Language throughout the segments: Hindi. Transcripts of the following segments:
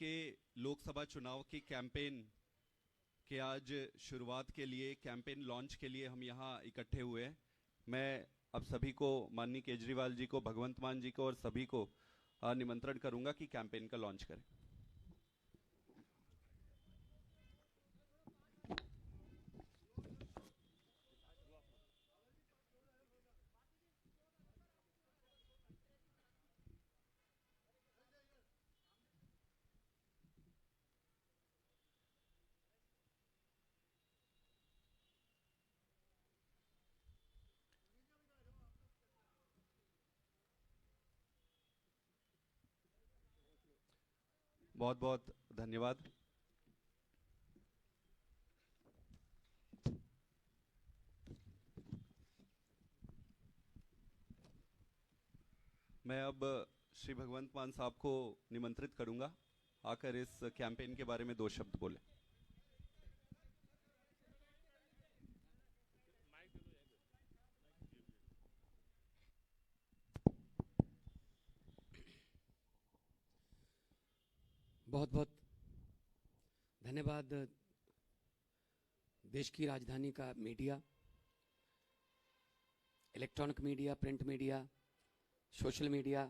के लोकसभा चुनाव की कैंपेन के आज शुरुआत के लिए, कैंपेन लॉन्च के लिए हम यहाँ इकट्ठे हुए हैं। मैं अब सभी को, माननीय केजरीवाल जी को, भगवंत मान जी को और सभी को निमंत्रण करूंगा कि कैंपेन का लॉन्च करें। बहुत बहुत धन्यवाद। मैं अब श्री भगवंत मान साहब को निमंत्रित करूंगा आकर इस कैंपेन के बारे में 2 शब्द बोले। बहुत बहुत धन्यवाद। देश की राजधानी का media, electronic media, print media, social media,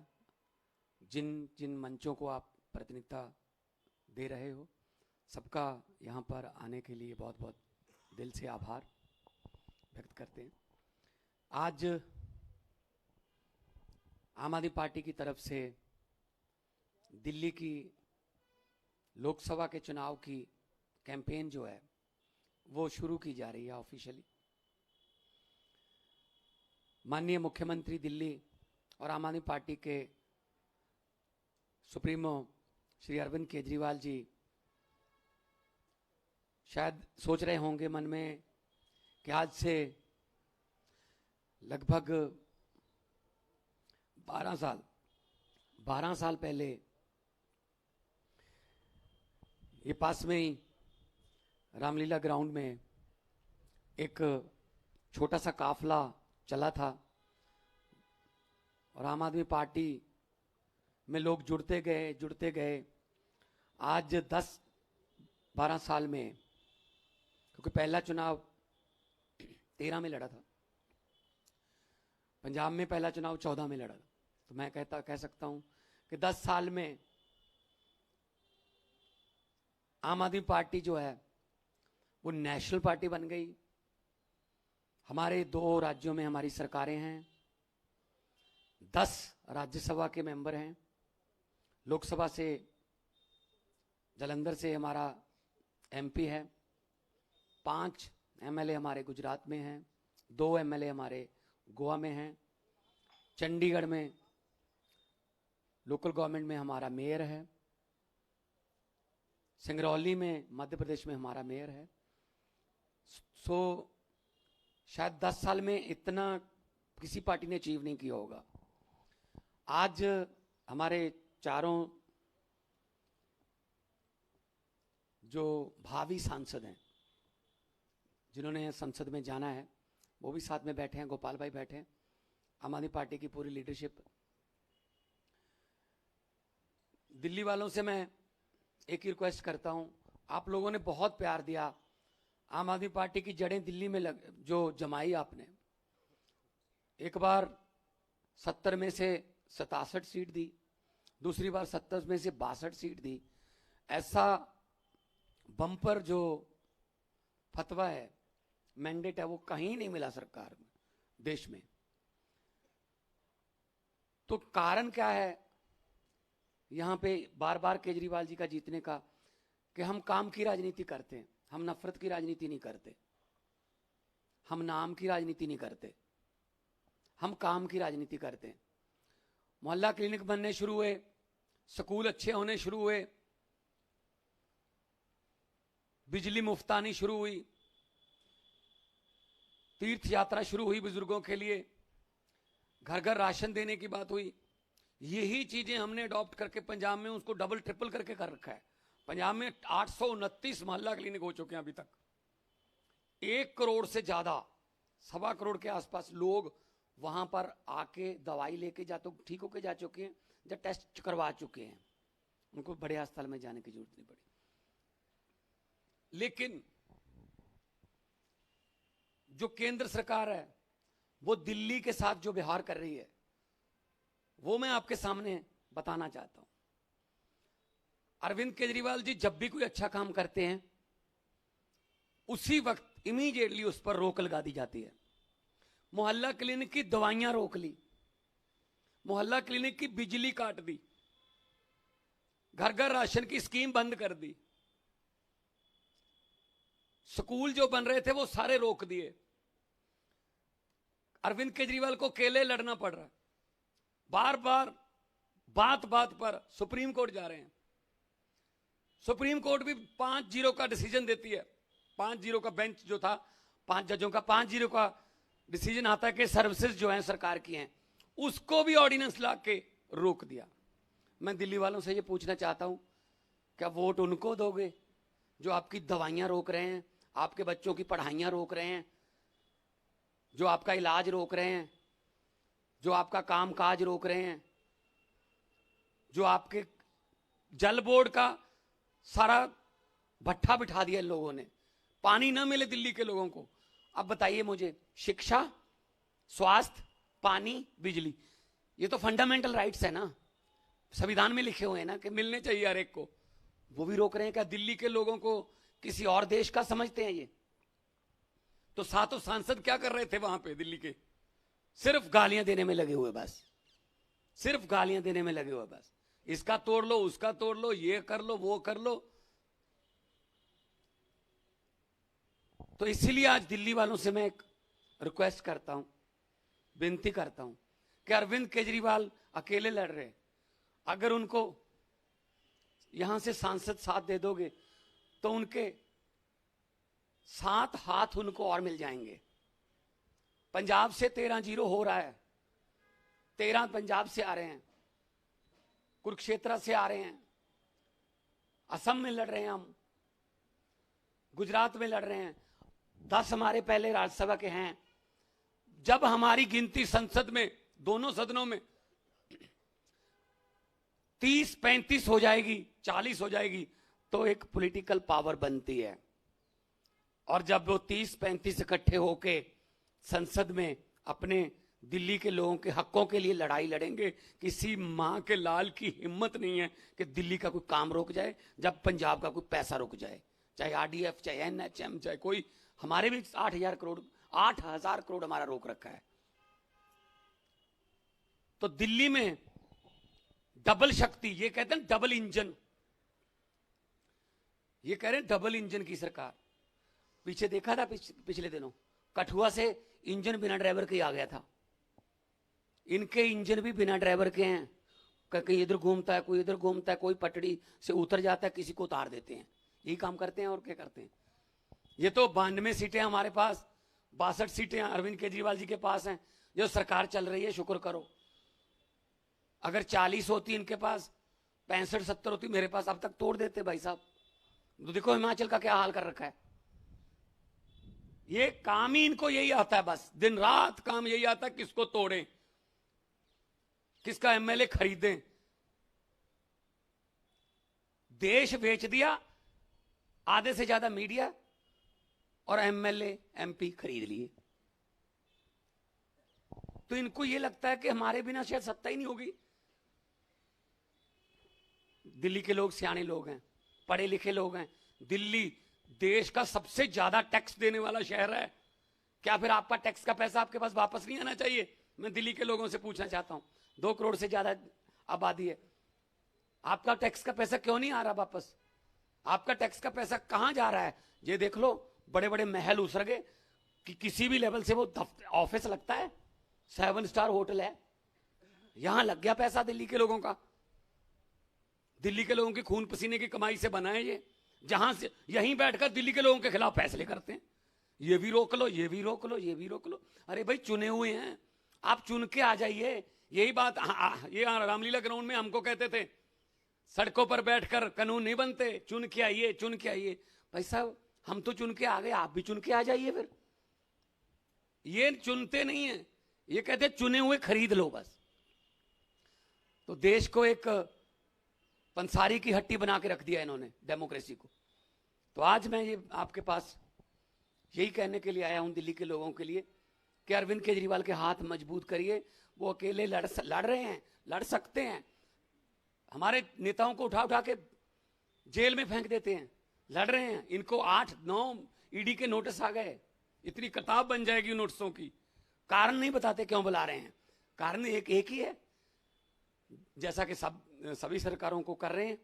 जिन जिन मंचों को आप प्रतिनिधित्व दे रहे हो, सबका यहाँ पर आने के लिए बहुत बहुत दिल से आभार व्यक्त करते हैं। आज आम आदमी पार्टी की तरफ से दिल्ली की लोकसभा के चुनाव की कैंपेन जो है वो शुरू की जा रही है ऑफिशियली। माननीय मुख्यमंत्री दिल्ली और आम आदमी पार्टी के सुप्रीमो श्री अरविंद केजरीवाल जी शायद सोच रहे होंगे मन में कि आज से लगभग 12 साल पहले ये पास में ही रामलीला ग्राउंड में एक छोटा सा काफला चला था और आम आदमी पार्टी में लोग जुड़ते गए। आज 10-12 साल में, क्योंकि पहला चुनाव 13 में लड़ा था, पंजाब में पहला चुनाव 14 में लड़ा था, तो मैं कह सकता हूं कि 10 साल में आम आदमी पार्टी जो है वो नेशनल पार्टी बन गई। हमारे 2 राज्यों में हमारी सरकारें हैं, 10 राज्यसभा के मेंबर हैं, लोकसभा से जालंधर से हमारा एमपी है, 5 एमएलए हमारे गुजरात में हैं, 2 एमएलए हमारे गोवा में हैं, चंडीगढ़ में लोकल गवर्नमेंट में हमारा मेयर है, सिंगरौली में मध्य प्रदेश में हमारा मेयर है। शायद 10 साल में इतना किसी पार्टी ने अचीव नहीं किया होगा। आज हमारे चारों जो भावी सांसद हैं, जिन्होंने संसद में जाना है, वो भी साथ में बैठे हैं। गोपाल भाई बैठे हैं, आम आदमी पार्टी की पूरी लीडरशिप। दिल्ली वालों से मैं एक ही रिक्वेस्ट करता हूं, आप लोगों ने बहुत प्यार दिया, आम आदमी पार्टी की जड़ें दिल्ली में जो जमाई आपने, एक बार 70 में से 67 सीट दी, दूसरी बार 70 में से 62 सीट दी। ऐसा बम्पर जो फतवा है, मैंडेट है, वो कहीं नहीं मिला सरकार में, देश में। तो कारण क्या है यहां पे बार बार केजरीवाल जी का जीतने का? कि हम काम की राजनीति करते हैं, हम नफरत की राजनीति नहीं करते, हम नाम की राजनीति नहीं करते, हम काम की राजनीति करते हैं। मोहल्ला क्लिनिक बनने शुरू हुए, स्कूल अच्छे होने शुरू हुए, बिजली मुफ्त आनी शुरू हुई, तीर्थ यात्रा शुरू हुई बुजुर्गों के लिए, घर घर राशन देने की बात हुई। यही चीजें हमने अडॉप्ट करके पंजाब में उसको डबल ट्रिपल करके कर रखा है। पंजाब में 829 मोहल्ला क्लिनिक हो चुके हैं अभी तक। 1 करोड़ से ज्यादा, 1.25 करोड़ के आसपास लोग वहां पर आके दवाई लेके ठीक होके जा चुके हैं या टेस्ट करवा चुके हैं। उनको बड़े अस्पताल में जाने की जरूरत नहीं पड़ी। लेकिन जो केंद्र सरकार है वो दिल्ली के साथ जो व्यवहार कर रही है वो मैं आपके सामने बताना चाहता हूं। अरविंद केजरीवाल जी जब भी कोई अच्छा काम करते हैं उसी वक्त इमीडिएटली उस पर रोक लगा दी जाती है। मोहल्ला क्लिनिक की दवाइयां रोक ली, मोहल्ला क्लिनिक की बिजली काट दी, घर घर राशन की स्कीम बंद कर दी, स्कूल जो बन रहे थे वो सारे रोक दिए। अरविंद केजरीवाल को अकेले लड़ना पड़ रहा है, बार बार बात बात पर सुप्रीम कोर्ट जा रहे हैं। सुप्रीम कोर्ट भी 5-0 का डिसीजन देती है। 5-0 का बेंच जो था 5 जजों का 5-0 का डिसीजन आता है कि सर्विसेज जो हैं सरकार की हैं उसको भी ऑर्डिनेंस ला के रोक दिया। मैं दिल्ली वालों से ये पूछना चाहता हूं, क्या वोट उनको दोगे जो आपकी दवाइयां रोक रहे हैं, आपके बच्चों की पढ़ाइयां रोक रहे हैं, जो आपका इलाज रोक रहे हैं, जो आपका कामकाज रोक रहे हैं, जो आपके जल बोर्ड का सारा भट्ठा बिठा दिया लोगों ने, पानी ना मिले दिल्ली के लोगों को। अब बताइए मुझे, शिक्षा, स्वास्थ्य, पानी, बिजली, ये तो फंडामेंटल राइट्स है ना, संविधान में लिखे हुए हैं ना कि मिलने चाहिए हर एक को, वो भी रोक रहे हैं। क्या दिल्ली के लोगों को किसी और देश का समझते हैं ये? तो सातों सांसद क्या कर रहे थे वहां पे दिल्ली के? सिर्फ गालियां देने में लगे हुए, बस सिर्फ गालियां देने में लगे हुए, बस इसका तोड़ लो, उसका तोड़ लो, ये कर लो, वो कर लो। तो इसीलिए आज दिल्ली वालों से मैं एक रिक्वेस्ट करता हूं, विनती करता हूं कि अरविंद केजरीवाल अकेले लड़ रहे, अगर उनको यहां से सांसद साथ दे दोगे तो उनके 7 हाथ उनको और मिल जाएंगे। पंजाब से 13-0 हो रहा है, 13 पंजाब से आ रहे हैं, कुरुक्षेत्र से आ रहे हैं, असम में लड़ रहे हैं हम, गुजरात में लड़ रहे हैं, 10 हमारे पहले राज्यसभा के हैं। जब हमारी गिनती संसद में, दोनों सदनों में 30-35 हो जाएगी, 40 हो जाएगी, तो एक पॉलिटिकल पावर बनती है। और जब वो 30-35 इकट्ठे होके संसद में अपने दिल्ली के लोगों के हकों के लिए लड़ाई लड़ेंगे, किसी मां के लाल की हिम्मत नहीं है कि दिल्ली का कोई काम रुक जाए, जब पंजाब का कोई पैसा रुक जाए, चाहे आरडीएफ, चाहे एनएचएम, चाहे कोई, हमारे भी 8,000 करोड़ हमारा रोक रखा है। तो दिल्ली में डबल शक्ति, ये कहते हैं डबल इंजन, ये कह रहे हैं डबल इंजन की सरकार। पीछे देखा था पिछले दिनों, कठुआ से इंजन बिना ड्राइवर के आ गया था, इनके इंजन भी बिना ड्राइवर के हैं, कहीं इधर घूमता है, कोई इधर घूमता है, कोई पटड़ी से उतर जाता है, किसी को उतार देते हैं, यही काम करते हैं। और क्या करते हैं? ये तो 92 सीटें हमारे पास, 62 सीटें अरविंद केजरीवाल जी के पास हैं। जो सरकार चल रही है, शुक्र करो, अगर 40 होती इनके पास, 65-70 होती मेरे पास, अब तक तोड़ देते भाई साहब। तो देखो हिमाचल का क्या हाल कर रखा है। ये काम ही इनको यही आता है, बस दिन रात काम यही आता है, किसको तोड़ें, किसका एमएलए खरीदें। देश बेच दिया, आधे से ज्यादा मीडिया और एमएलए एमपी खरीद लिए। तो इनको ये लगता है कि हमारे बिना शायद सत्ता ही नहीं होगी। दिल्ली के लोग सियाने लोग हैं, पढ़े लिखे लोग हैं। दिल्ली देश का सबसे ज्यादा टैक्स देने वाला शहर है। क्या फिर आपका टैक्स का पैसा आपके पास वापस नहीं आना चाहिए? मैं दिल्ली के लोगों से पूछना चाहता हूं, 2 करोड़ से ज्यादा आबादी है, आपका टैक्स का पैसा क्यों नहीं आ रहा वापस? आपका टैक्स का पैसा कहां जा रहा है? ये देख लो, बड़े बड़े महल उसर गए कि किसी भी लेवल से वो ऑफिस लगता है, 7 स्टार होटल है, यहां लग गया पैसा दिल्ली के लोगों का। दिल्ली के लोगों की खून पसीने की कमाई से बना है ये, जहां से यहीं बैठकर दिल्ली के लोगों के खिलाफ फैसले करते हैं। ये भी रोक लो, ये भी रोक लो, ये भी रोक लो। अरे भाई चुने हुए हैं, आप चुन के आ जाइए। यही बात ये रामलीला ग्राउंड में हमको कहते थे, सड़कों पर बैठकर कानून नहीं बनते, चुन के आइए, चुन के आइए। भाई साहब हम तो चुन के आ गए, आप भी चुन के आ जाइए। फिर ये चुनते नहीं है, ये कहते चुने हुए खरीद लो बस। तो देश को एक पंसारी की हट्टी बना के रख दिया इन्होंने डेमोक्रेसी को। तो आज मैं ये आपके पास यही कहने के लिए आया हूं दिल्ली के लोगों के लिए कि अरविंद केजरीवाल के हाथ मजबूत करिए। वो अकेले लड़ रहे हैं, लड़ सकते हैं। हमारे नेताओं को उठा उठा के जेल में फेंक देते हैं, लड़ रहे हैं। इनको 8-9 ईडी के नोटिस आ गए, इतनी किताब बन जाएगी नोटिसों की। कारण नहीं बताते क्यों बुला रहे हैं, कारण एक ही है, जैसा कि सभी सरकारों को कर रहे हैं।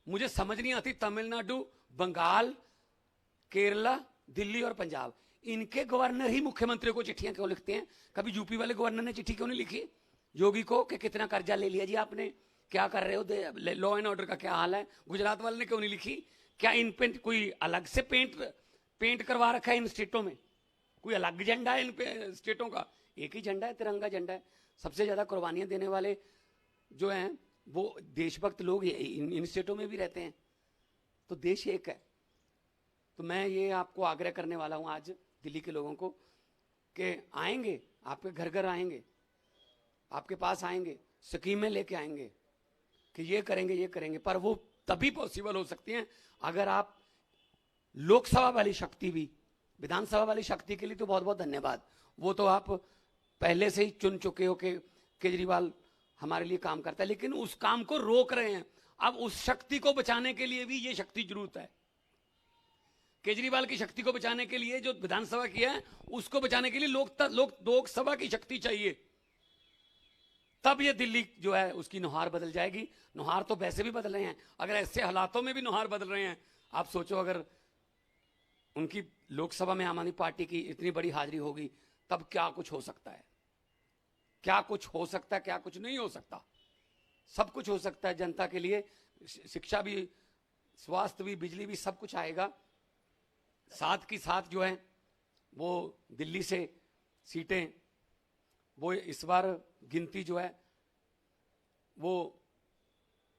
मुझे समझ नहीं आती, तमिलनाडु, बंगाल, केरला, दिल्ली और पंजाब, इनके गवर्नर ही मुख्यमंत्री को चिट्ठियां क्यों लिखते हैं? कभी यूपी वाले गवर्नर ने चिट्ठी क्यों नहीं लिखी योगी को कि कितना कर्जा ले लिया जी आपने, क्या कर रहे हो, लॉ एंड ऑर्डर का क्या हाल है? गुजरात वाले ने क्यों नहीं लिखी? क्या इन पे कोई अलग से पेंट करवा रखा है इन स्टेटों में? कोई अलग झंडा है इन स्टेटों का? एक ही झंडा है, तिरंगा झंडा है। सबसे ज्यादा कुर्बानियां देने वाले जो हैं वो देशभक्त लोग इन स्टेटों में भी रहते हैं। तो देश एक है। तो मैं ये आपको आग्रह करने वाला हूं आज दिल्ली के लोगों को कि आएंगे, आपके घर घर आएंगे, आपके पास आएंगे, स्कीमें लेके आएंगे कि ये करेंगे, पर वो तभी पॉसिबल हो सकती हैं अगर आप लोकसभा वाली शक्ति भी, विधानसभा वाली शक्ति के लिए तो बहुत बहुत धन्यवाद, वो तो आप पहले से ही चुन चुके हो कि केजरीवाल हमारे लिए काम करता है, लेकिन उस काम को रोक रहे हैं। अब उस शक्ति को बचाने के लिए भी ये शक्ति जरूरत है। केजरीवाल की शक्ति को बचाने के लिए जो विधानसभा की है, उसको बचाने के लिए लोकसभा की शक्ति चाहिए। तब ये दिल्ली जो है उसकी नुहार बदल जाएगी। नुहार तो वैसे भी बदल रहे हैं, अगर ऐसे हालातों में भी नुहार बदल रहे हैं, आप सोचो अगर उनकी लोकसभा में आम आदमी पार्टी की इतनी बड़ी हाजिरी होगी तब क्या कुछ हो सकता है, क्या कुछ हो सकता है, क्या कुछ नहीं हो सकता। सब कुछ हो सकता है जनता के लिए। शिक्षा भी, स्वास्थ्य भी, बिजली भी, सब कुछ आएगा। साथ की साथ जो है वो दिल्ली से सीटें, वो इस बार गिनती जो है वो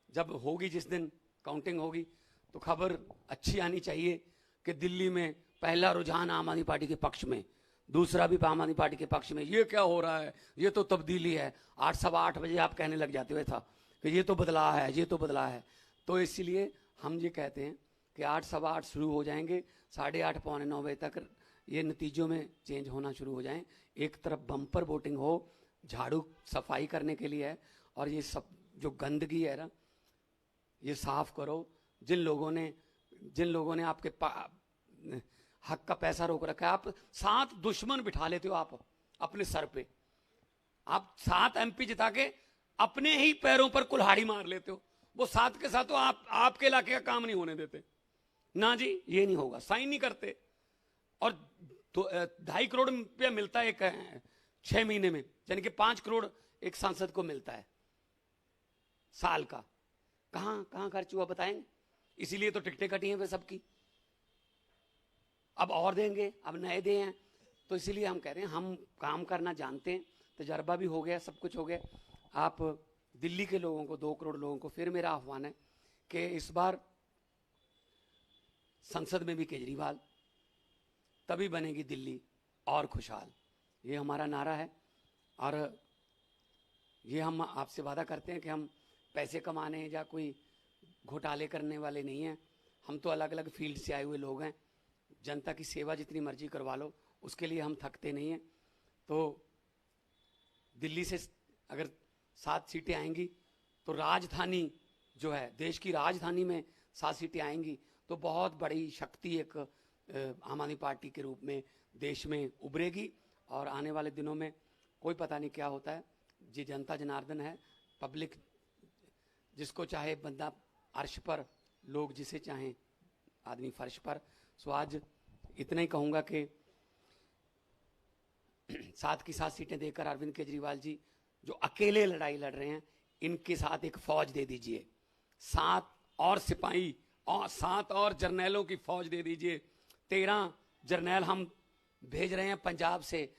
जब होगी, जिस दिन काउंटिंग होगी, तो खबर अच्छी आनी चाहिए कि दिल्ली में पहला रुझान आम आदमी पार्टी के पक्ष में, दूसरा भी आम आदमी पार्टी के पक्ष में। ये क्या हो रहा है, ये तो तब्दीली है। 8, सवा 8 बजे आप कहने लग जाते हुए था कि ये तो बदला है, ये तो बदला है। तो इसलिए हम ये कहते हैं कि 8, सवा 8 शुरू हो जाएंगे, 8:30, पौने 9 बजे तक ये नतीजों में चेंज होना शुरू हो जाएं। एक तरफ बम्पर वोटिंग हो, झाड़ू सफाई करने के लिए है, और ये सब जो गंदगी है ना, ये साफ करो। जिन लोगों ने आपके हक का पैसा रोक रखा है, आप 7 दुश्मन बिठा लेते हो आप अपने सर पे। आप 7 MP जिता के अपने ही पैरों पर कुल्हाड़ी मार लेते हो। वो 7 के साथ तो आपके इलाके का काम नहीं होने देते ना जी, ये नहीं होगा, साइन नहीं करते। और 2.5 करोड़ रुपया मिलता है एक 6 महीने में, यानी कि 5 करोड़ एक सांसद को मिलता है साल का। कहां खर्च हुआ बताएंगे? इसीलिए तो टिकटें कटी हैं वे सबकी। अब और देंगे, अब नए दे हैं। तो इसीलिए हम कह रहे हैं हम काम करना जानते हैं, तजर्बा भी हो गया, सब कुछ हो गया। आप दिल्ली के लोगों को, 2 करोड़ लोगों को फिर मेरा आह्वान है कि इस बार संसद में भी केजरीवाल, तभी बनेगी दिल्ली और खुशहाल। ये हमारा नारा है। और ये हम आपसे वादा करते हैं कि हम पैसे कमाने या कोई घोटाले करने वाले नहीं हैं। हम तो अलग अलग फील्ड से आए हुए लोग हैं। जनता की सेवा जितनी मर्जी करवा लो, उसके लिए हम थकते नहीं हैं। तो दिल्ली से अगर 7 सीटें आएंगी तो राजधानी जो है, देश की राजधानी में 7 सीटें आएंगी तो बहुत बड़ी शक्ति एक आम आदमी पार्टी के रूप में देश में उभरेगी। और आने वाले दिनों में कोई पता नहीं क्या होता है। जी जनता जनार्दन है, पब्लिक जिसको चाहे बंदा अर्श पर, लोग जिसे चाहें आदमी फर्श पर। सो आज इतना ही कहूंगा कि 7 की 7 सीटें देकर अरविंद केजरीवाल जी जो अकेले लड़ाई लड़ रहे हैं, इनके साथ एक फौज दे दीजिए, 7 और सिपाही और 7 और जर्नैलों की फौज दे दीजिए। 13 जर्नैल हम भेज रहे हैं पंजाब से।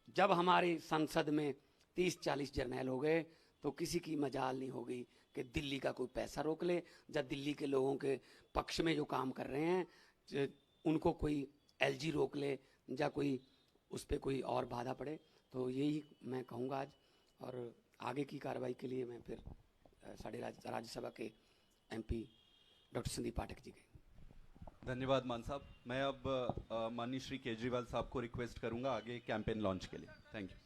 जब हमारी संसद में 30-40 जर्नैल हो गए तो किसी की मजाल नहीं होगी कि दिल्ली का कोई पैसा रोक ले, या दिल्ली के लोगों के पक्ष में जो काम कर रहे हैं उनको कोई LG रोक ले, या कोई उस पर कोई और बाधा पड़े। तो यही मैं कहूँगा आज। और आगे की कार्रवाई के लिए मैं फिर साढ़े राज्यसभा के एमपी डॉक्टर संदीप पाठक जी के। धन्यवाद मान साहब। मैं अब माननीय श्री केजरीवाल साहब को रिक्वेस्ट करूंगा आगे कैंपेन लॉन्च के लिए। Thank you.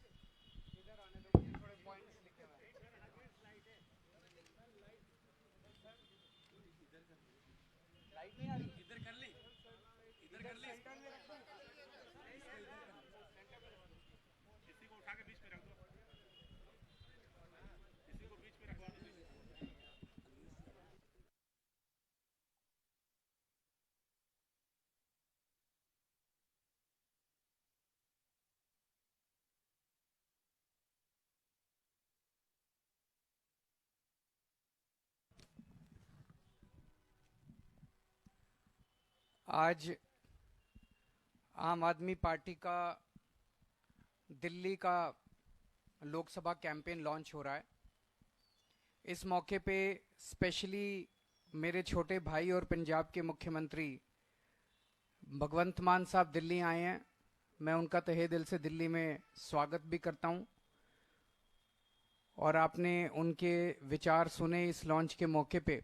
आज आम आदमी पार्टी का दिल्ली का लोकसभा कैंपेन लॉन्च हो रहा है। इस मौके पे स्पेशली मेरे छोटे भाई और पंजाब के मुख्यमंत्री भगवंत मान साहब दिल्ली आए हैं। मैं उनका तहे दिल से दिल्ली में स्वागत भी करता हूं और आपने उनके विचार सुने इस लॉन्च के मौके पे।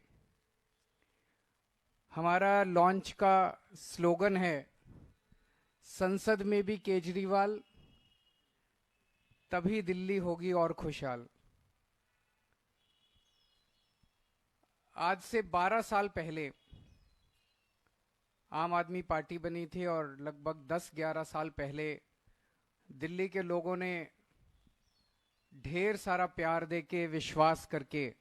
हमारा लॉन्च का स्लोगन है, संसद में भी केजरीवाल तभी दिल्ली होगी और खुशहाल। आज से 12 साल पहले आम आदमी पार्टी बनी थी और लगभग 10-11 साल पहले दिल्ली के लोगों ने ढेर सारा प्यार देके, विश्वास करके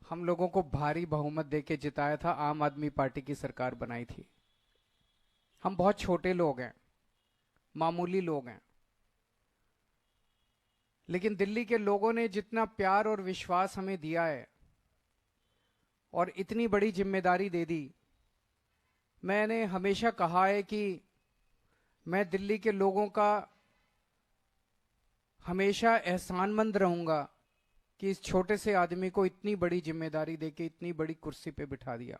हम लोगों को भारी बहुमत देके जिताया था। आम आदमी पार्टी की सरकार बनाई थी। हम बहुत छोटे लोग हैं, मामूली लोग हैं, लेकिन दिल्ली के लोगों ने जितना प्यार और विश्वास हमें दिया है और इतनी बड़ी जिम्मेदारी दे दी। मैंने हमेशा कहा है कि मैं दिल्ली के लोगों का हमेशा एहसानमंद रहूंगा कि इस छोटे से आदमी को इतनी बड़ी जिम्मेदारी देके इतनी बड़ी कुर्सी पे बिठा दिया।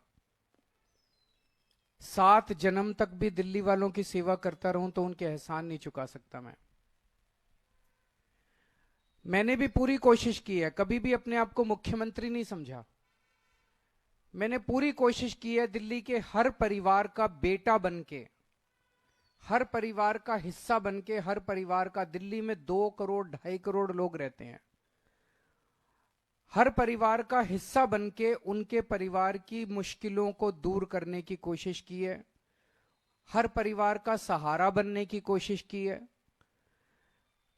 7 जन्म तक भी दिल्ली वालों की सेवा करता रहूं तो उनके एहसान नहीं चुका सकता मैं। मैंने भी पूरी कोशिश की है, कभी भी अपने आप को मुख्यमंत्री नहीं समझा। मैंने पूरी कोशिश की है दिल्ली के हर परिवार का बेटा बनके, हर परिवार का हिस्सा बनके, हर परिवार का, दिल्ली में 2 करोड़ 2.5 करोड़ लोग रहते हैं, हर परिवार का हिस्सा बनके उनके परिवार की मुश्किलों को दूर करने की कोशिश की है, हर परिवार का सहारा बनने की कोशिश की है।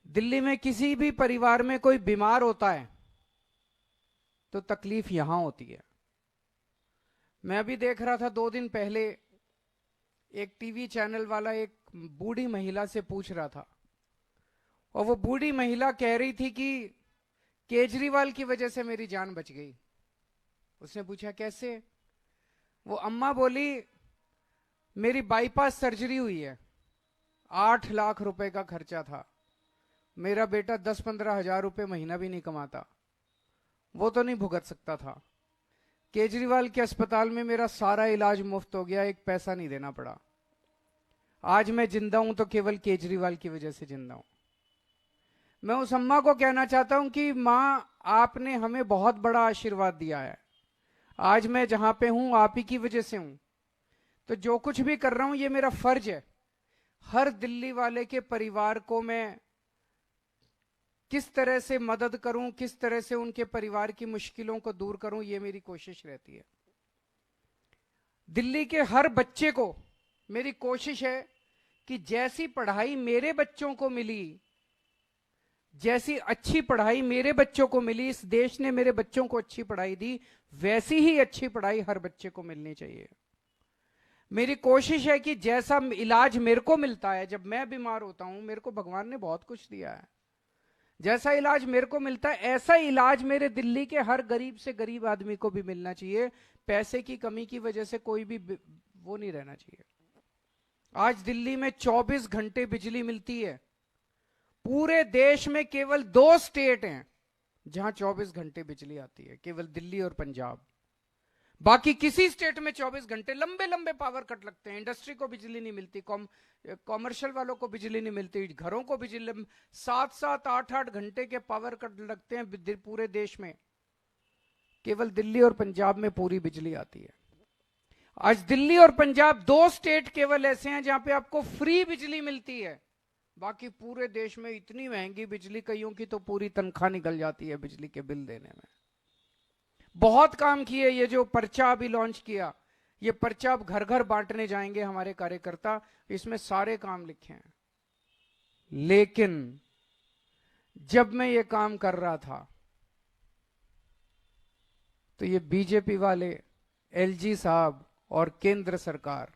दिल्ली में किसी भी परिवार में कोई बीमार होता है तो तकलीफ यहां होती है। मैं अभी देख रहा था 2 दिन पहले एक टीवी चैनल वाला एक बूढ़ी महिला से पूछ रहा था और वो बूढ़ी महिला कह रही थी कि केजरीवाल की वजह से मेरी जान बच गई। उसने पूछा कैसे? वो अम्मा बोली मेरी बाईपास सर्जरी हुई है, 8 लाख रुपए का खर्चा था, मेरा बेटा 10-15 हजार रुपए महीना भी नहीं कमाता, वो तो नहीं भुगत सकता था। केजरीवाल के अस्पताल में मेरा सारा इलाज मुफ्त हो गया, एक पैसा नहीं देना पड़ा। आज मैं जिंदा हूं तो केवल केजरीवाल की वजह से जिंदा हूं। मैं उस अम्मा को कहना चाहता हूं कि मां, आपने हमें बहुत बड़ा आशीर्वाद दिया है। आज मैं जहां पे हूं आप ही की वजह से हूं, तो जो कुछ भी कर रहा हूं ये मेरा फर्ज है। हर दिल्ली वाले के परिवार को मैं किस तरह से मदद करूं, किस तरह से उनके परिवार की मुश्किलों को दूर करूं, ये मेरी कोशिश रहती है। दिल्ली के हर बच्चे को मेरी कोशिश है कि जैसी पढ़ाई मेरे बच्चों को मिली, जैसी अच्छी पढ़ाई मेरे बच्चों को मिली, इस देश ने मेरे बच्चों को अच्छी पढ़ाई दी, वैसी ही अच्छी पढ़ाई हर बच्चे को मिलनी चाहिए। मेरी कोशिश है कि जैसा इलाज मेरे को मिलता है जब मैं बीमार होता हूं, मेरे को भगवान ने बहुत कुछ दिया है, जैसा इलाज मेरे को मिलता है ऐसा इलाज मेरे दिल्ली के हर गरीब से गरीब आदमी को भी मिलना चाहिए। पैसे की कमी की वजह से कोई भी वो नहीं रहना चाहिए। आज दिल्ली में 24 घंटे बिजली मिलती है। पूरे देश में केवल 2 स्टेट हैं जहां 24 घंटे बिजली आती है, केवल दिल्ली और पंजाब। बाकी किसी स्टेट में 24 घंटे लंबे लंबे पावर कट लगते हैं। इंडस्ट्री को बिजली नहीं मिलती, कॉमर्शियल वालों को बिजली नहीं मिलती, घरों को बिजली 7-7, 8-8 घंटे के पावर कट लगते हैं पूरे देश में। केवल दिल्ली और पंजाब में पूरी बिजली आती है। आज दिल्ली और पंजाब 2 स्टेट केवल ऐसे हैं जहां पे आपको फ्री बिजली मिलती है। बाकी पूरे देश में इतनी महंगी बिजली, कईयों की तो पूरी तनख्वाह निकल जाती है बिजली के बिल देने में। बहुत काम किए। ये जो पर्चा अभी लॉन्च किया, ये पर्चा अब घर घर बांटने जाएंगे हमारे कार्यकर्ता, इसमें सारे काम लिखे हैं। लेकिन जब मैं ये काम कर रहा था तो ये बीजेपी वाले, एलजी साहब और केंद्र सरकार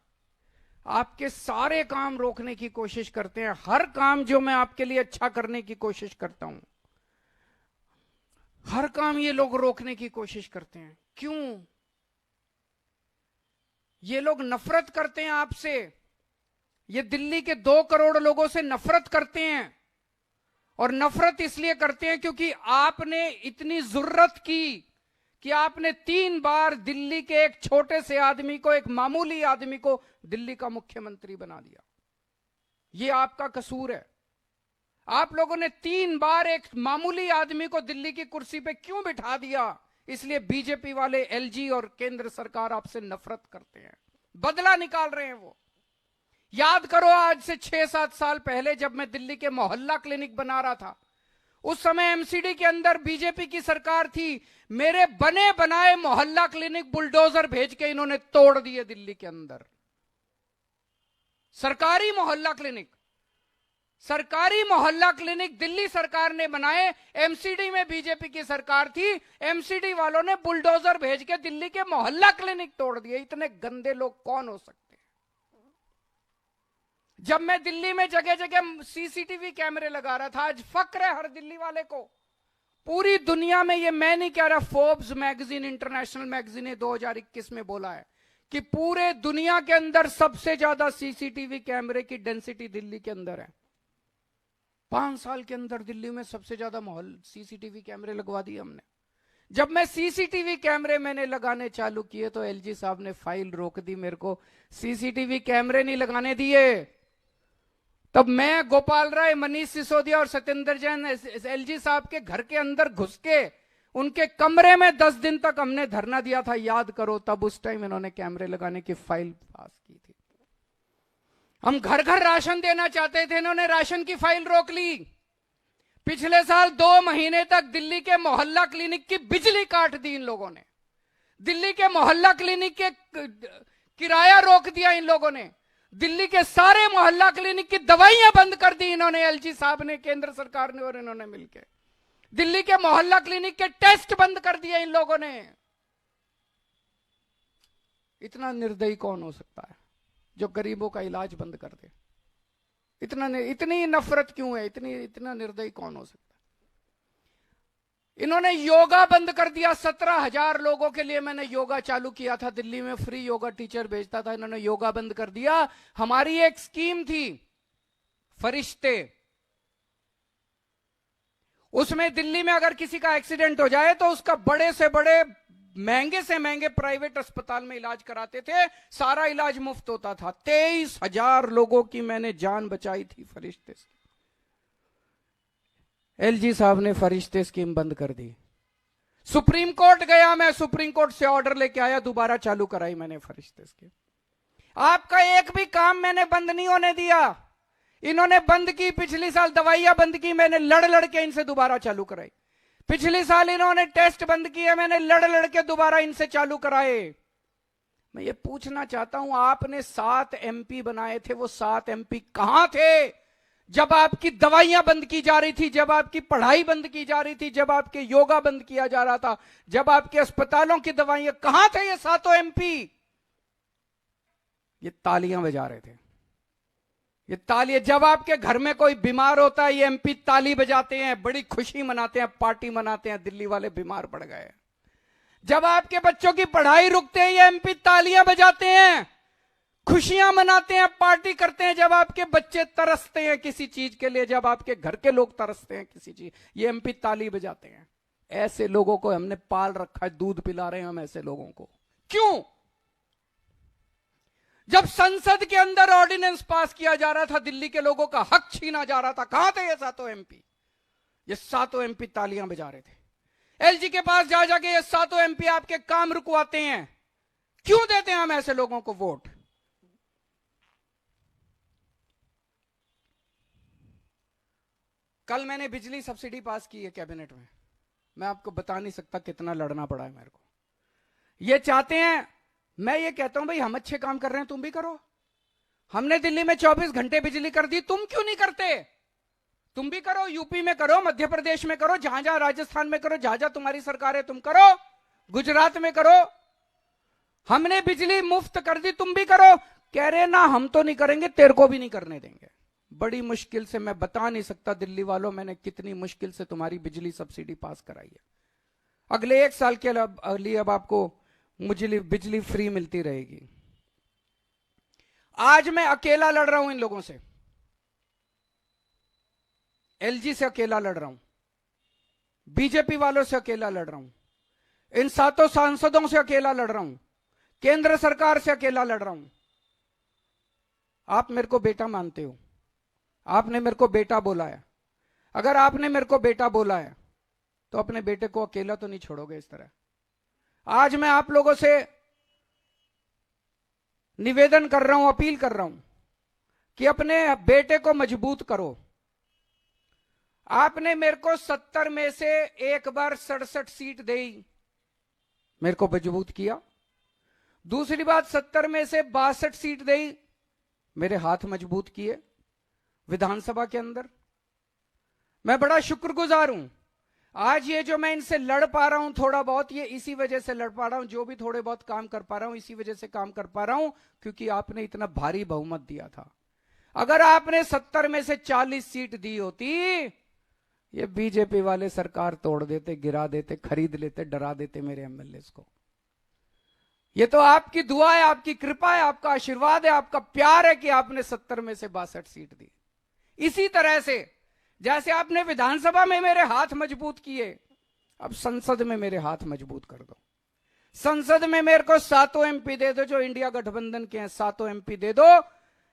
आपके सारे काम रोकने की कोशिश करते हैं। हर काम जो मैं आपके लिए अच्छा करने की कोशिश करता हूं, हर काम ये लोग रोकने की कोशिश करते हैं। क्यों? ये लोग नफरत करते हैं आपसे। ये दिल्ली के 2 करोड़ लोगों से नफरत करते हैं, और नफरत इसलिए करते हैं क्योंकि आपने इतनी जुर्रत की कि आपने 3 बार दिल्ली के एक छोटे से आदमी को, एक मामूली आदमी को दिल्ली का मुख्यमंत्री बना दिया। यह आपका कसूर है। आप लोगों ने 3 बार एक मामूली आदमी को दिल्ली की कुर्सी पे क्यों बिठा दिया? इसलिए बीजेपी वाले, एलजी और केंद्र सरकार आपसे नफरत करते हैं, बदला निकाल रहे हैं वो। याद करो, आज से 6-7 साल पहले जब मैं दिल्ली के मोहल्ला क्लिनिक बना रहा था, उस समय एमसीडी के अंदर बीजेपी की सरकार थी। मेरे बने बनाए मोहल्ला क्लिनिक बुलडोजर भेज के इन्होंने तोड़ दिए दिल्ली के अंदर। सरकारी मोहल्ला क्लिनिक दिल्ली सरकार ने बनाए। एमसीडी में बीजेपी की सरकार थी, एमसीडी वालों ने बुलडोजर भेज के दिल्ली के मोहल्ला क्लिनिक तोड़ दिए। इतने गंदे लोग कौन हो सकते हैं? जब मैं दिल्ली में जगह जगह सीसीटीवी कैमरे लगा रहा था, आज फक्र है हर दिल्ली वाले को। पूरी दुनिया में, ये मैं नहीं कह रहा, फोर्ब्स मैगजीन, इंटरनेशनल मैगजीन ने 2021 में बोला है कि पूरे दुनिया के अंदर सबसे ज्यादा सीसीटीवी कैमरे की डेंसिटी दिल्ली के अंदर है। 5 साल के अंदर दिल्ली में सबसे ज्यादा सीसीटीवी कैमरे लगवा दिए हमने। जब मैं सीसीटीवी कैमरे मैंने लगाने चालू किए तो एलजी साहब ने फाइल रोक दी, मेरे को सीसीटीवी कैमरे नहीं लगाने दिए। तब मैं, गोपाल राय, मनीष सिसोदिया और सत्येंद्र जैन एलजी साहब के घर के अंदर घुस के उनके कमरे में 10 दिन तक हमने धरना दिया था। याद करो, तब उस टाइम इन्होंने कैमरे लगाने की फाइल पास की थी। हम घर घर राशन देना चाहते थे, इन्होंने राशन की फाइल रोक ली। पिछले साल 2 महीने तक दिल्ली के मोहल्ला क्लिनिक की बिजली काट दी इन लोगों ने। दिल्ली के मोहल्ला क्लिनिक के किराया रोक दिया इन लोगों ने। दिल्ली के सारे मोहल्ला क्लिनिक की दवाइयां बंद कर दी इन्होंने, एलजी साहब ने, केंद्र सरकार ने और इन्होंने मिलकर। दिल्ली के मोहल्ला क्लिनिक के टेस्ट बंद कर दिए इन लोगों ने। इतना निर्दयी कौन हो सकता है जो गरीबों का इलाज बंद कर दे? इतनी नफरत क्यों है? इतना निर्दयी कौन हो सकता है? इन्होंने योगा बंद कर दिया। 17,000 लोगों के लिए मैंने योगा चालू किया था दिल्ली में, फ्री योगा टीचर भेजता था, इन्होंने योगा बंद कर दिया। हमारी एक स्कीम थी फरिश्ते, उसमें दिल्ली में अगर किसी का एक्सीडेंट हो जाए तो उसका बड़े से बड़े, महंगे से महंगे प्राइवेट अस्पताल में इलाज कराते थे, सारा इलाज मुफ्त होता था। 23,000 लोगों की मैंने जान बचाई थी फरिश्ते से। एलजी साहब ने फरिश्ते स्कीम बंद कर दी। सुप्रीम कोर्ट गया मैं, सुप्रीम कोर्ट से ऑर्डर लेके आया, दोबारा चालू कराई मैंने फरिश्ते स्कीम। आपका एक भी काम मैंने बंद नहीं होने दिया। इन्होंने बंद की, पिछले साल दवाइयां बंद की, मैंने लड़ लड़ के इनसे दोबारा चालू कराई। पिछले साल इन्होंने टेस्ट बंद किए, मैंने लड़ लड़ के दोबारा इनसे चालू कराए। मैं ये पूछना चाहता हूं, आपने 7 एमपी बनाए थे, वो 7 एमपी कहां थे जब आपकी दवाइयां बंद की जा रही थी, जब आपकी पढ़ाई बंद की जा रही थी, जब आपके योगा बंद किया जा रहा था, जब आपके अस्पतालों की दवाइयां? कहां थे ये 7 एमपी? ये तालियां बजा रहे थे। ये ताली, जब आपके घर में कोई बीमार होता है ये एमपी ताली बजाते हैं, बड़ी खुशी मनाते हैं, पार्टी मनाते हैं, दिल्ली वाले बीमार पड़ गए। जब आपके बच्चों की पढ़ाई रुकते हैं ये एमपी तालियां बजाते हैं, खुशियां मनाते हैं, पार्टी करते हैं। जब आपके बच्चे तरसते हैं किसी चीज के लिए, जब आपके घर के लोग तरसते हैं किसी चीज, ये एमपी ताली बजाते हैं। ऐसे लोगों को हमने पाल रखा है, दूध पिला रहे हैं हम ऐसे लोगों को। क्यों? जब संसद के अंदर ऑर्डिनेंस पास किया जा रहा था, दिल्ली के लोगों का हक छीना जा रहा था, कहां थे ये 7 एमपी? ये 7 एमपी तालियां बजा रहे थे। एलजी के पास जा जाके ये सातों एमपी आपके काम रुकवाते हैं। क्यों देते हैं हम ऐसे लोगों को वोट? कल मैंने बिजली सब्सिडी पास की है कैबिनेट में, मैं आपको बता नहीं सकता कितना लड़ना पड़ा है मेरे को। ये चाहते हैं, मैं ये कहता हूं भाई हम अच्छे काम कर रहे हैं, तुम भी करो। हमने दिल्ली में 24 घंटे बिजली कर दी, तुम क्यों नहीं करते? तुम भी करो, यूपी में करो, मध्य प्रदेश में करो, जहां जहां राजस्थान में करो, जहां जहां तुम्हारी सरकार है तुम करो, गुजरात में करो। हमने बिजली मुफ्त कर दी, तुम भी करो। कह रहे ना हम तो नहीं करेंगे, तेरे को भी नहीं करने देंगे। बड़ी मुश्किल से, मैं बता नहीं सकता दिल्ली वालों मैंने कितनी मुश्किल से तुम्हारी बिजली सब्सिडी पास कराई है। अगले 1 साल के लिए अब आपको मुझे बिजली फ्री मिलती रहेगी। आज मैं अकेला लड़ रहा हूं इन लोगों से, एलजी से अकेला लड़ रहा हूं, बीजेपी वालों से अकेला लड़ रहा हूं, इन 7 सांसदों से अकेला लड़ रहा हूं, केंद्र सरकार से अकेला लड़ रहा हूं। आप मेरे को बेटा मानते हो, आपने मेरे को बेटा बोला है। अगर आपने मेरे को बेटा बोला है तो अपने बेटे को अकेला तो नहीं छोड़ोगे इस तरह। आज मैं आप लोगों से निवेदन कर रहा हूं, अपील कर रहा हूं कि अपने बेटे को मजबूत करो। आपने मेरे को 70 में से एक बार 67 सीट दी, मेरे को मजबूत किया। दूसरी बात, 70 में से 62 सीट दी, मेरे हाथ मजबूत किए विधानसभा के अंदर। मैं बड़ा शुक्रगुजार हूं। आज ये जो मैं इनसे लड़ पा रहा हूं थोड़ा बहुत, ये इसी वजह से लड़ पा रहा हूं। जो भी थोड़े बहुत काम कर पा रहा हूं इसी वजह से काम कर पा रहा हूं, क्योंकि आपने इतना भारी बहुमत दिया था। अगर आपने 70 में से 40 सीट दी होती, ये बीजेपी वाले सरकार तोड़ देते, गिरा देते, खरीद लेते, डरा देते मेरे एमएलए को। ये तो आपकी दुआ है, आपकी कृपा है, आपका आशीर्वाद है, आपका प्यार है कि आपने 70 में से 62 सीट दी। इसी तरह से जैसे आपने विधानसभा में मेरे हाथ मजबूत किए, अब संसद में मेरे हाथ मजबूत कर दो। संसद में मेरे को 7 एमपी दे दो, जो इंडिया गठबंधन के हैं 7 एमपी दे दो।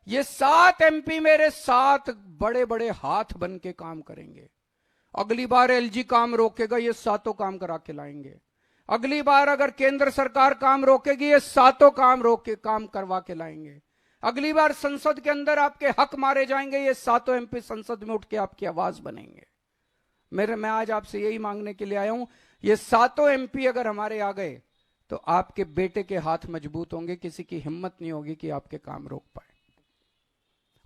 ये 7 एमपी मेरे 7 बड़े बड़े हाथ बन के काम करेंगे। अगली बार एलजी काम रोकेगा, ये 7 काम करा के लाएंगे। अगली बार अगर केंद्र सरकार काम रोकेगी, ये 7 काम रोक के काम करवा के लाएंगे। अगली बार संसद के अंदर आपके हक मारे जाएंगे, ये 7 एमपी संसद में उठ के आपकी आवाज बनेंगे। मैं आज आपसे यही मांगने के लिए आया हूं, ये 7 एमपी अगर हमारे आ गए तो आपके बेटे के हाथ मजबूत होंगे, किसी की हिम्मत नहीं होगी कि आपके काम रोक पाए।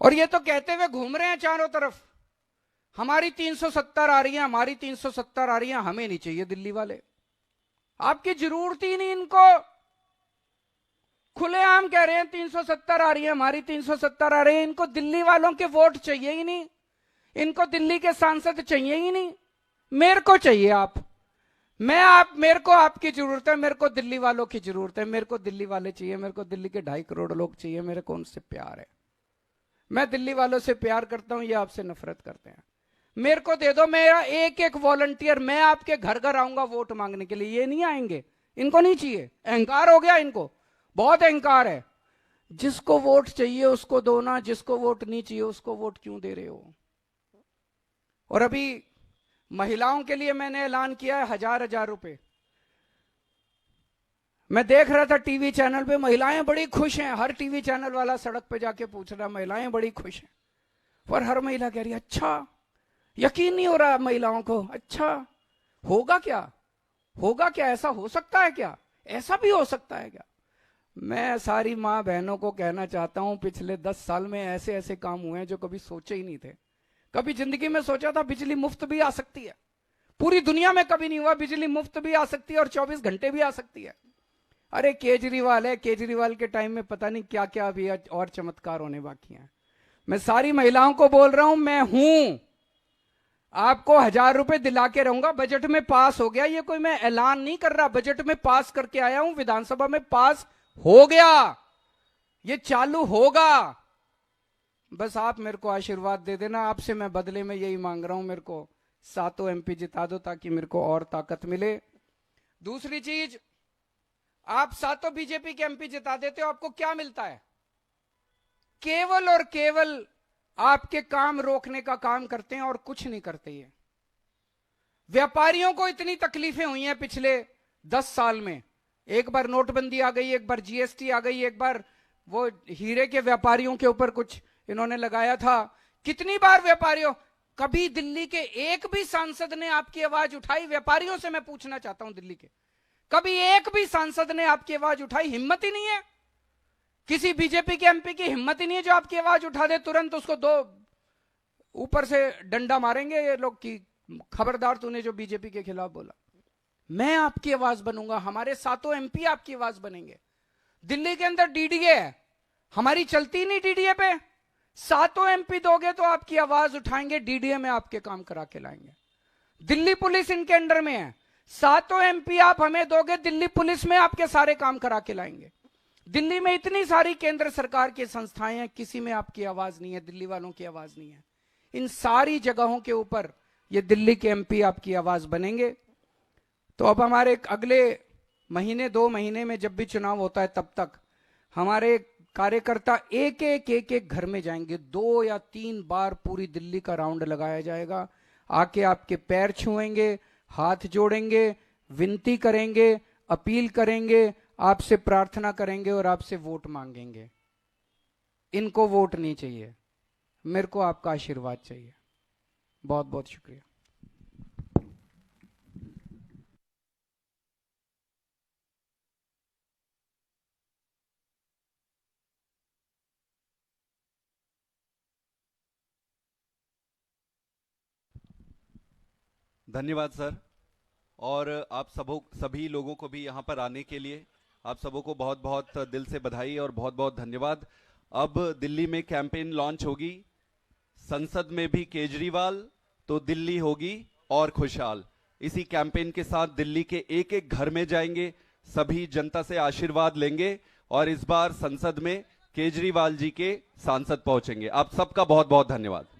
और ये तो कहते हुए घूम रहे हैं चारों तरफ, हमारी 370 आ रही है, हमारी 370 आ रही है। हमें नहीं चाहिए दिल्ली वाले, आपकी जरूरत ही नहीं इनको। खुलेआम कह रहे हैं 370 आ रही है, हमारी 370 आ रही है। इनको दिल्ली वालों के वोट चाहिए ही नहीं, इनको दिल्ली के सांसद चाहिए ही नहीं। मेरे को चाहिए आप, मेरे को आपकी जरूरत है, मेरे को दिल्ली वालों की जरूरत है, मेरे को दिल्ली वाले चाहिए, मेरे को दिल्ली के 2.5 करोड़ लोग चाहिए, मेरे को उनसे प्यार है। मैं दिल्ली वालों से प्यार करता हूं, ये आपसे नफरत करते हैं। मेरे को दे दो, मेरा एक एक वॉलंटियर, मैं आपके घर घर आऊंगा वोट मांगने के लिए। ये नहीं आएंगे, इनको नहीं चाहिए, अहंकार हो गया इनको, बहुत अहंकार है। जिसको वोट चाहिए उसको दो ना, जिसको वोट नहीं चाहिए उसको वोट क्यों दे रहे हो? और अभी महिलाओं के लिए मैंने ऐलान किया है 1000 रुपए। मैं देख रहा था टीवी चैनल पे, महिलाएं बड़ी खुश हैं। हर टीवी चैनल वाला सड़क पे जाके पूछ रहा, महिलाएं बड़ी खुश हैं। पर हर महिला कह रही अच्छा, यकीन नहीं हो रहा महिलाओं को, अच्छा होगा क्या, होगा क्या, ऐसा हो सकता है क्या, ऐसा भी हो सकता है क्या? मैं सारी माँ बहनों को कहना चाहता हूं, पिछले 10 साल में ऐसे ऐसे काम हुए हैं जो कभी सोचे ही नहीं थे। कभी जिंदगी में सोचा था बिजली मुफ्त भी आ सकती है, पूरी दुनिया में कभी नहीं हुआ। बिजली मुफ्त भी आ सकती है और 24 घंटे भी आ सकती है। अरे केजरीवाल है, केजरीवाल के टाइम में पता नहीं क्या क्या अभी और चमत्कार होने बाकी हैं। मैं सारी महिलाओं को बोल रहा हूं, मैं हूं, आपको 1000 रुपए दिला के रहूंगा। बजट में पास हो गया, ये कोई मैं ऐलान नहीं कर रहा, बजट में पास करके आया हूं, विधानसभा में पास हो गया, ये चालू होगा। बस आप मेरे को आशीर्वाद दे देना। आपसे मैं बदले में यही मांग रहा हूं, मेरे को 7 एमपी जिता दो ताकि मेरे को और ताकत मिले। दूसरी चीज, आप 7 बीजेपी के एमपी जिता देते हो, आपको क्या मिलता है? केवल और केवल आपके काम रोकने का काम करते हैं और कुछ नहीं करते। ये व्यापारियों को इतनी तकलीफें हुई हैं पिछले 10 साल में। एक बार नोटबंदी आ गई, एक बार जीएसटी आ गई, एक बार वो हीरे के व्यापारियों के ऊपर कुछ इन्होंने लगाया था। कितनी बार व्यापारियों, कभी दिल्ली के एक भी सांसद ने आपकी आवाज उठाई? व्यापारियों से मैं पूछना चाहता हूं दिल्ली के, कभी एक भी सांसद ने आपकी आवाज उठाई? हिम्मत ही नहीं है। किसी बीजेपी के एमपी की हिम्मत ही नहीं है जो आपकी आवाज उठा दे, तुरंत उसको दो ऊपर से डंडा मारेंगे ये लोग कि खबरदार तूने जो बीजेपी के खिलाफ बोला। मैं आपकी आवाज बनूंगा, हमारे सातों एमपी आपकी आवाज बनेंगे। दिल्ली के अंदर डीडीए है, हमारी चलती नहीं डीडीए पे। सातों एमपी दोगे तो आपकी आवाज उठाएंगे, डीडीए में आपके काम करा के लाएंगे। दिल्ली पुलिस इनके अंडर में है, सातों एमपी आप हमें दोगे, दिल्ली पुलिस में आपके सारे काम करा के लाएंगे। दिल्ली में इतनी सारी केंद्र सरकार की संस्थाएं हैं, किसी में आपकी आवाज नहीं है, दिल्ली वालों की आवाज नहीं है। इन सारी जगहों के ऊपर ये दिल्ली के एमपी आपकी आवाज बनेंगे। तो अब हमारे अगले महीने 2 महीने में जब भी चुनाव होता है, तब तक हमारे कार्यकर्ता एक एक घर में जाएंगे। 2 या 3 बार पूरी दिल्ली का राउंड लगाया जाएगा। आके आपके पैर छुएंगे, हाथ जोड़ेंगे, विनती करेंगे, अपील करेंगे, आपसे प्रार्थना करेंगे और आपसे वोट मांगेंगे। इनको वोट नहीं चाहिए, मेरे को आपका आशीर्वाद चाहिए। बहुत बहुत शुक्रिया। धन्यवाद सर। और आप सभी लोगों को भी यहाँ पर आने के लिए आप सबों को बहुत बहुत दिल से बधाई और बहुत बहुत धन्यवाद। अब दिल्ली में कैंपेन लॉन्च होगी, संसद में भी केजरीवाल, तो दिल्ली होगी और खुशहाल। इसी कैंपेन के साथ दिल्ली के एक एक घर में जाएंगे, सभी जनता से आशीर्वाद लेंगे और इस बार संसद में केजरीवाल जी के सांसद पहुंचेंगे। आप सबका बहुत बहुत धन्यवाद।